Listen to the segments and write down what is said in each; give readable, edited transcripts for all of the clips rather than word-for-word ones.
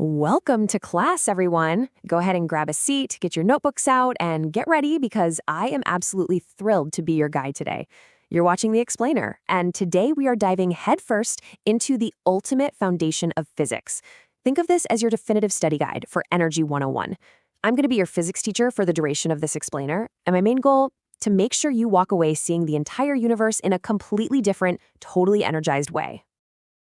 Welcome to class, everyone. Go ahead and grab a seat, get your notebooks out, and get ready because I am absolutely thrilled to be your guide today. You're watching The Explainer, and today we are diving headfirst into the ultimate foundation of physics. Think of this as your definitive study guide for Energy 101. I'm going to be your physics teacher for the duration of this explainer, and my main goal, to make sure you walk away seeing the entire universe in a completely different, totally energized way.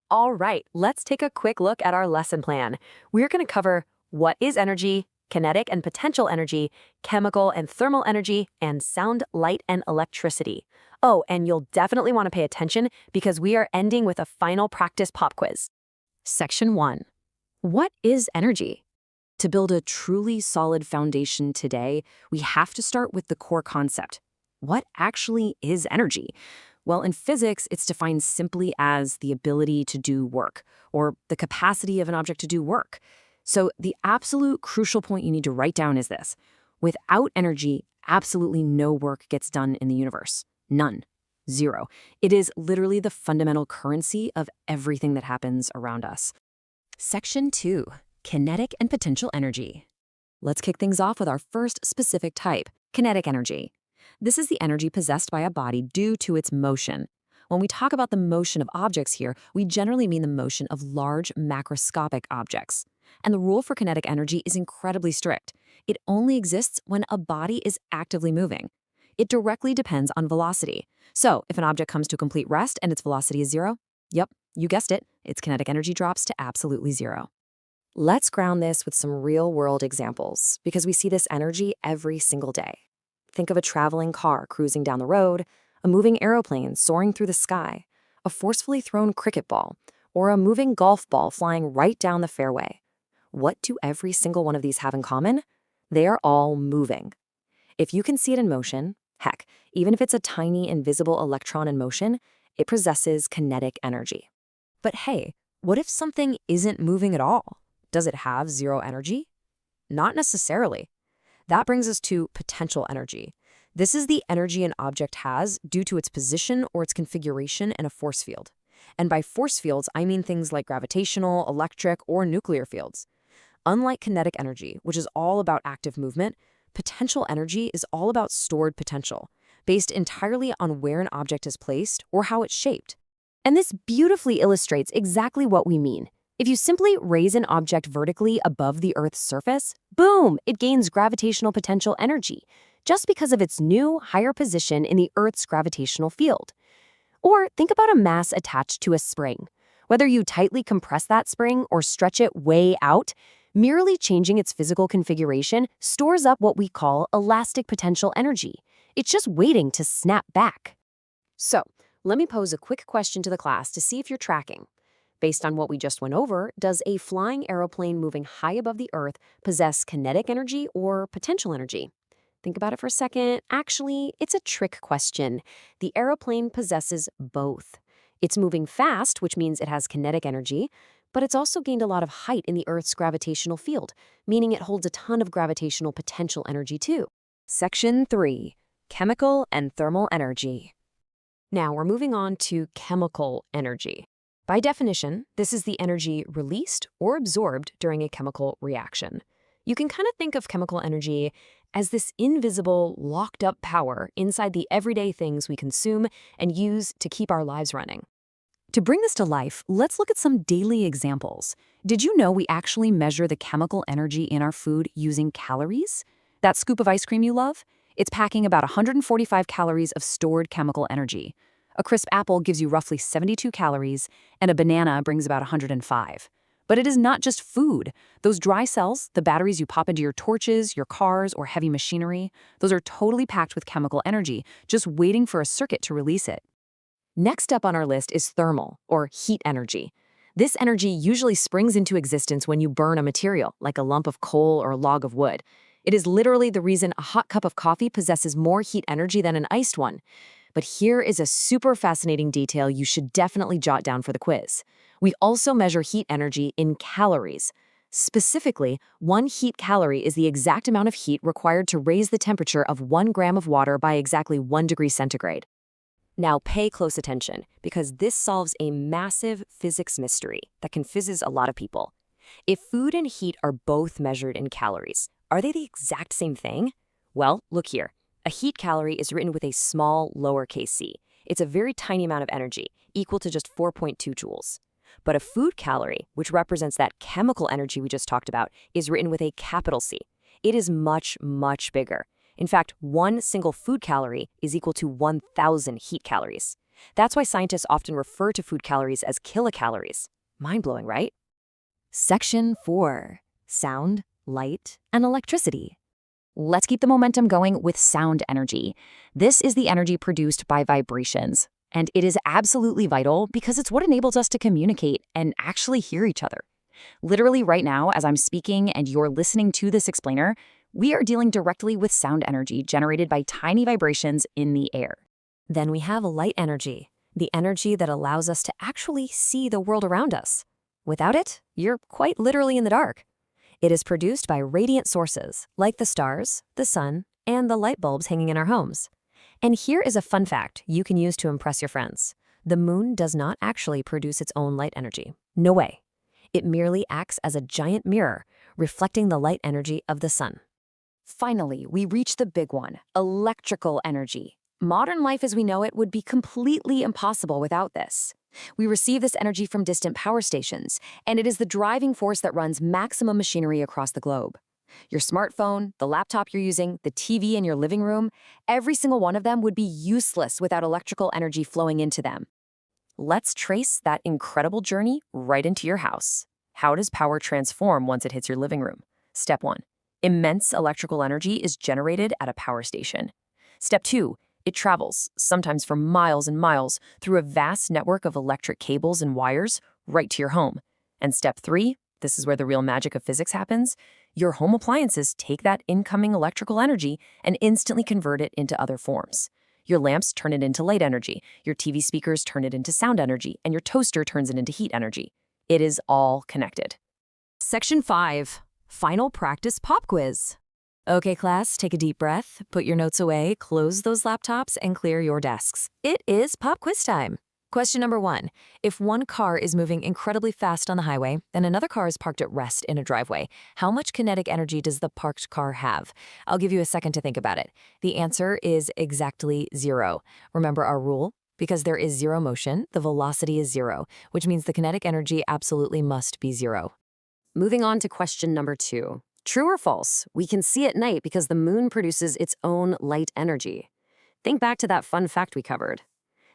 All right, let's take a quick look at our lesson plan. We're going to cover what is energy, kinetic and potential energy, chemical and thermal energy, and sound, light, and electricity. Oh, and you'll definitely want to pay attention because we are ending with a final practice pop quiz. Section 1. What is energy? To build a truly solid foundation today, we have to start with the core concept. What actually is energy? Well, in physics, it's defined simply as the ability to do work, or the capacity of an object to do work. So the absolute crucial point you need to write down is this. Without energy, absolutely no work gets done in the universe. None. Zero. It is literally the fundamental currency of everything that happens around us. Section 2. Kinetic and potential energy. Let's kick things off with our first specific type, kinetic energy. This is the energy possessed by a body due to its motion. When we talk about the motion of objects here, we generally mean the motion of large macroscopic objects. And the rule for kinetic energy is incredibly strict. It only exists when a body is actively moving. It directly depends on velocity. So if an object comes to complete rest and its velocity is zero, yep, you guessed it, its kinetic energy drops to absolutely zero. Let's ground this with some real-world examples, because we see this energy every single day. Think of a traveling car cruising down the road, a moving aeroplane soaring through the sky, a forcefully thrown cricket ball, or a moving golf ball flying right down the fairway. What do every single one of these have in common? They are all moving. If you can see it in motion, heck, even if it's a tiny invisible electron in motion, it possesses kinetic energy. But hey, what if something isn't moving at all? Does it have zero energy? Not necessarily. That brings us to potential energy. This is the energy an object has due to its position or its configuration in a force field. And by force fields, I mean things like gravitational, electric, or nuclear fields. Unlike kinetic energy, which is all about active movement, potential energy is all about stored potential, based entirely on where an object is placed or how it's shaped. And this beautifully illustrates exactly what we mean. If you simply raise an object vertically above the Earth's surface, boom, it gains gravitational potential energy, just because of its new, higher position in the Earth's gravitational field. Or think about a mass attached to a spring. Whether you tightly compress that spring or stretch it way out, merely changing its physical configuration stores up what we call elastic potential energy. It's just waiting to snap back. So, let me pose a quick question to the class to see if you're tracking. Based on what we just went over, does a flying aeroplane moving high above the Earth possess kinetic energy or potential energy? Think about it for a second. Actually, it's a trick question. The aeroplane possesses both. It's moving fast, which means it has kinetic energy, but it's also gained a lot of height in the Earth's gravitational field, meaning it holds a ton of gravitational potential energy too. Section 3. Chemical and thermal energy. Now we're moving on to chemical energy. By definition, this is the energy released or absorbed during a chemical reaction. You can kind of think of chemical energy as this invisible, locked-up power inside the everyday things we consume and use to keep our lives running. To bring this to life, let's look at some daily examples. Did you know we actually measure the chemical energy in our food using calories? That scoop of ice cream you love? It's packing about 145 calories of stored chemical energy. A crisp apple gives you roughly 72 calories, and a banana brings about 105. But it is not just food. Those dry cells, the batteries you pop into your torches, your cars, or heavy machinery, those are totally packed with chemical energy, just waiting for a circuit to release it. Next up on our list is thermal, or heat energy. This energy usually springs into existence when you burn a material, like a lump of coal or a log of wood. It is literally the reason a hot cup of coffee possesses more heat energy than an iced one. But here is a super fascinating detail you should definitely jot down for the quiz. We also measure heat energy in calories. Specifically, 1 heat calorie is the exact amount of heat required to raise the temperature of 1 gram of water by exactly 1 degree centigrade. Now pay close attention, because this solves a massive physics mystery that confuses a lot of people. If food and heat are both measured in calories, are they the exact same thing? Well, look here. A heat calorie is written with a small lowercase c. It's a very tiny amount of energy, equal to just 4.2 joules. But a food calorie, which represents that chemical energy we just talked about, is written with a capital C. It is much, much bigger. In fact, one single food calorie is equal to 1,000 heat calories. That's why scientists often refer to food calories as kilocalories. Mind-blowing, right? Section 4. Sound, light, and electricity. Let's keep the momentum going with sound energy. This is the energy produced by vibrations, and it is absolutely vital because it's what enables us to communicate and actually hear each other. Literally right now, as I'm speaking and you're listening to this explainer, we are dealing directly with sound energy generated by tiny vibrations in the air. Then we have light energy, the energy that allows us to actually see the world around us. Without it, you're quite literally in the dark. It is produced by radiant sources, like the stars, the sun, and the light bulbs hanging in our homes. And here is a fun fact you can use to impress your friends. The moon does not actually produce its own light energy. No way. It merely acts as a giant mirror, reflecting the light energy of the sun. Finally, we reach the big one, electrical energy. Modern life as we know it would be completely impossible without this. We receive this energy from distant power stations, and it is the driving force that runs maximum machinery across the globe. Your smartphone, the laptop you're using, the TV in your living room, every single one of them would be useless without electrical energy flowing into them. Let's trace that incredible journey right into your house. How does power transform once it hits your living room? Step 1. Immense electrical energy is generated at a power station. Step 2. It travels, sometimes for miles and miles, through a vast network of electric cables and wires right to your home. And step 3, this is where the real magic of physics happens, your home appliances take that incoming electrical energy and instantly convert it into other forms. Your lamps turn it into light energy, your TV speakers turn it into sound energy, and your toaster turns it into heat energy. It is all connected. Section 5. Final practice pop quiz. Okay, class, take a deep breath, put your notes away, close those laptops, and clear your desks. It is pop quiz time. Question number 1. If one car is moving incredibly fast on the highway and another car is parked at rest in a driveway, how much kinetic energy does the parked car have? I'll give you a second to think about it. The answer is exactly 0. Remember our rule? Because there is zero motion, the velocity is 0, which means the kinetic energy absolutely must be 0. Moving on to question number 2. True or false? We can see at night because the moon produces its own light energy. Think back to that fun fact we covered.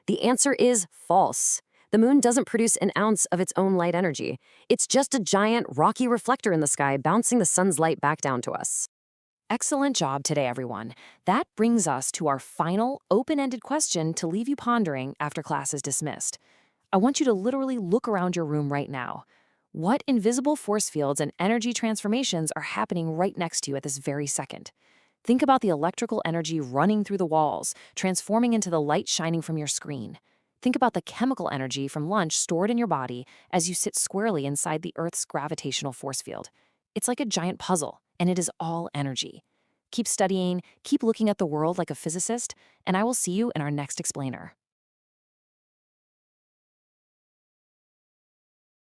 The answer is false. The moon doesn't produce an ounce of its own light energy. It's just a giant rocky reflector in the sky bouncing the sun's light back down to us. Excellent job today, everyone. That brings us to our final open-ended question to leave you pondering after class is dismissed. I want you to literally look around your room right now. What invisible force fields and energy transformations are happening right next to you at this very second? Think about the electrical energy running through the walls, transforming into the light shining from your screen. Think about the chemical energy from lunch stored in your body as you sit squarely inside the Earth's gravitational force field. It's like a giant puzzle, and it is all energy. Keep studying, keep looking at the world like a physicist, and I will see you in our next explainer.